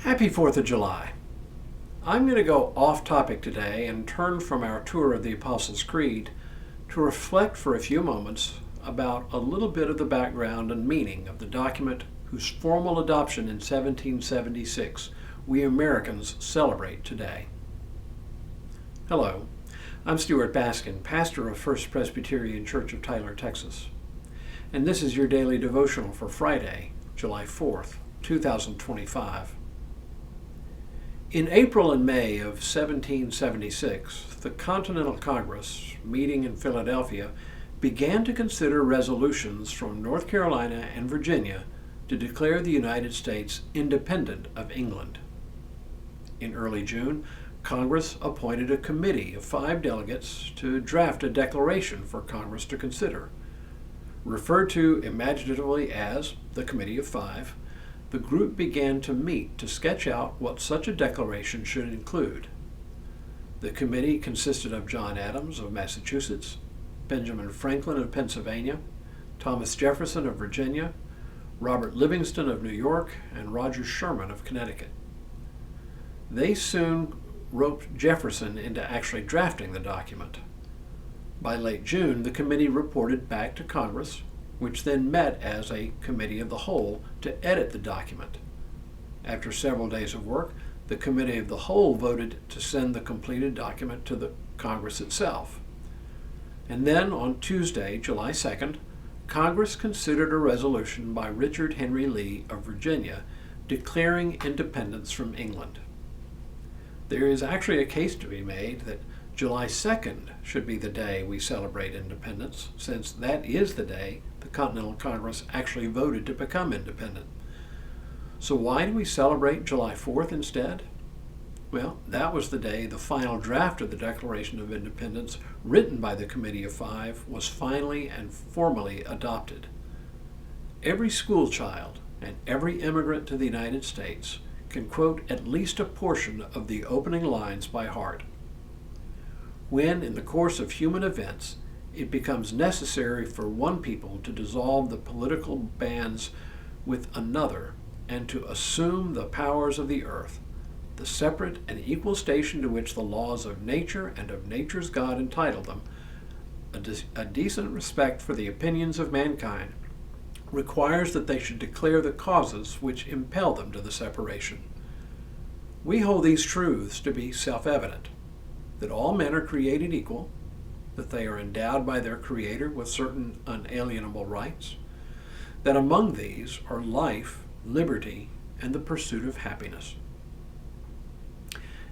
Happy 4th of July. I'm going to go off topic today and turn from our tour of the Apostles' Creed to reflect for a few moments about a little bit of the background and meaning of the document whose formal adoption in 1776 we Americans celebrate today. Hello, I'm Stuart Baskin, pastor of First Presbyterian Church of Tyler, Texas, and this is your daily devotional for Friday, July 4th, 2025. In April and May of 1776, the Continental Congress, meeting in Philadelphia, began to consider resolutions from North Carolina and Virginia to declare the United States independent of England. In early June, Congress appointed a committee of 5 delegates to draft a declaration for Congress to consider. Referred to imaginatively as the Committee of Five, the group began to meet to sketch out what such a declaration should include. The committee consisted of John Adams of Massachusetts, Benjamin Franklin of Pennsylvania, Thomas Jefferson of Virginia, Robert Livingston of New York, and Roger Sherman of Connecticut. They soon roped Jefferson into actually drafting the document. By late June, the committee reported back to Congress, which then met as a committee of the whole to edit the document. After several days of work, the committee of the whole voted to send the completed document to the Congress itself. And then on Tuesday, July 2nd, Congress considered a resolution by Richard Henry Lee of Virginia declaring independence from England. There is actually a case to be made that July 2nd should be the day we celebrate independence, since that is the day the Continental Congress actually voted to become independent. So why do we celebrate July 4th instead? Well, that was the day the final draft of the Declaration of Independence, written by the Committee of Five, was finally and formally adopted. Every school child and every immigrant to the United States can quote at least a portion of the opening lines by heart. When, in the course of human events, it becomes necessary for one people to dissolve the political bands with another and to assume the powers of the earth, the separate and equal station to which the laws of nature and of nature's God entitle them, a decent respect for the opinions of mankind requires that they should declare the causes which impel them to the separation. We hold these truths to be self-evident, that all men are created equal, that they are endowed by their Creator with certain unalienable rights, that among these are life, liberty, and the pursuit of happiness.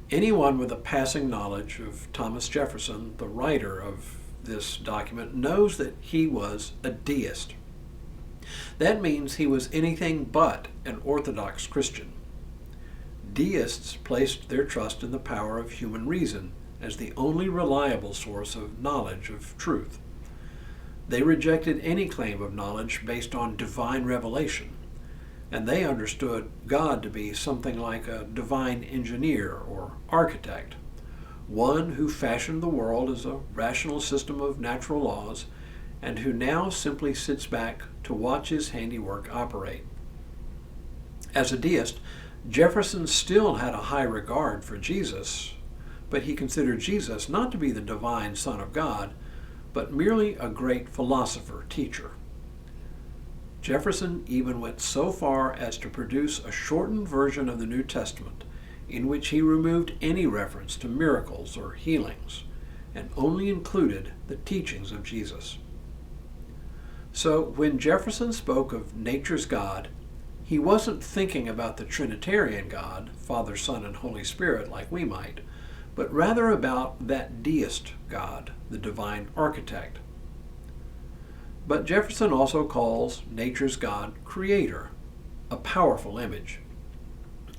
Anyone with a passing knowledge of Thomas Jefferson, the writer of this document, knows that he was a deist. That means he was anything but an Orthodox Christian. Deists placed their trust in the power of human reason as the only reliable source of knowledge of truth. They rejected any claim of knowledge based on divine revelation, and they understood God to be something like a divine engineer or architect, one who fashioned the world as a rational system of natural laws and who now simply sits back to watch his handiwork operate. As a deist, Jefferson still had a high regard for Jesus, but he considered Jesus not to be the divine Son of God, but merely a great philosopher, teacher. Jefferson even went so far as to produce a shortened version of the New Testament in which he removed any reference to miracles or healings and only included the teachings of Jesus. So when Jefferson spoke of nature's God, he wasn't thinking about the Trinitarian God, Father, Son, and Holy Spirit, like we might, but rather about that deist God, the divine architect. But Jefferson also calls nature's God Creator, a powerful image.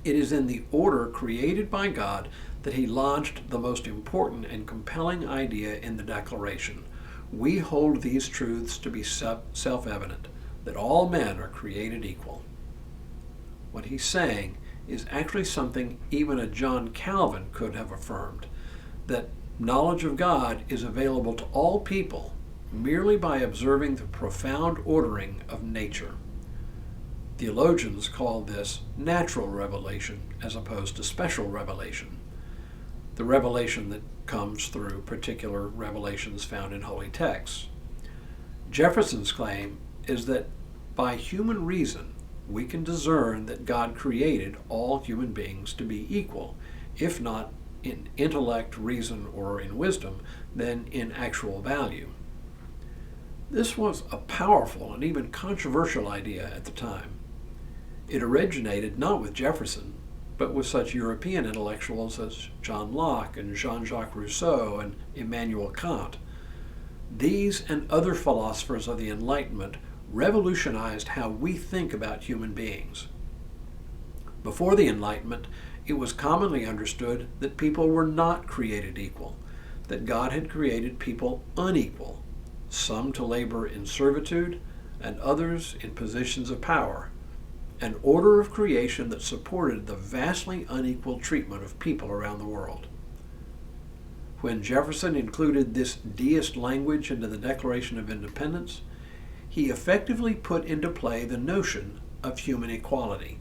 It is in the order created by God that he lodged the most important and compelling idea in the Declaration. We hold these truths to be self-evident, that all men are created equal. What he's saying is actually something even a John Calvin could have affirmed, that knowledge of God is available to all people merely by observing the profound ordering of nature. Theologians call this natural revelation as opposed to special revelation, the revelation that comes through particular revelations found in holy texts. Jefferson's claim is that by human reason, we can discern that God created all human beings to be equal, if not in intellect, reason, or in wisdom, then in actual value. This was a powerful and even controversial idea at the time. It originated not with Jefferson, but with such European intellectuals as John Locke and Jean-Jacques Rousseau and Immanuel Kant. These and other philosophers of the Enlightenment revolutionized how we think about human beings. Before the Enlightenment, it was commonly understood that people were not created equal, that God had created people unequal, some to labor in servitude and others in positions of power, an order of creation that supported the vastly unequal treatment of people around the world. When Jefferson included this deist language into the Declaration of Independence, he effectively put into play the notion of human equality.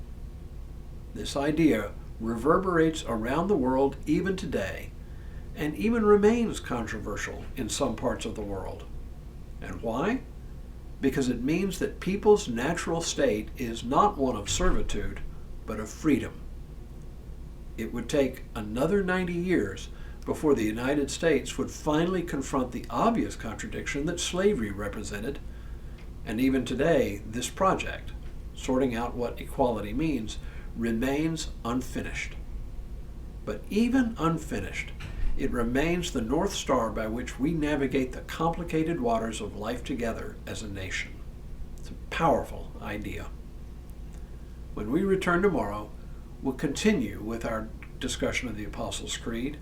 This idea reverberates around the world even today, and even remains controversial in some parts of the world. And why? Because it means that people's natural state is not one of servitude, but of freedom. It would take another 90 years before the United States would finally confront the obvious contradiction that slavery represented. And even today, this project, sorting out what equality means, remains unfinished. But even unfinished, it remains the North Star by which we navigate the complicated waters of life together as a nation. It's a powerful idea. When we return tomorrow, we'll continue with our discussion of the Apostles' Creed,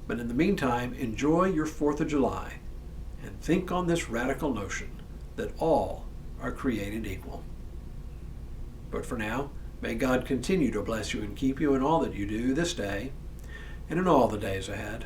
but in the meantime, enjoy your 4th of July and think on this radical notion that all are created equal. But for now, may God continue to bless you and keep you in all that you do this day and in all the days ahead.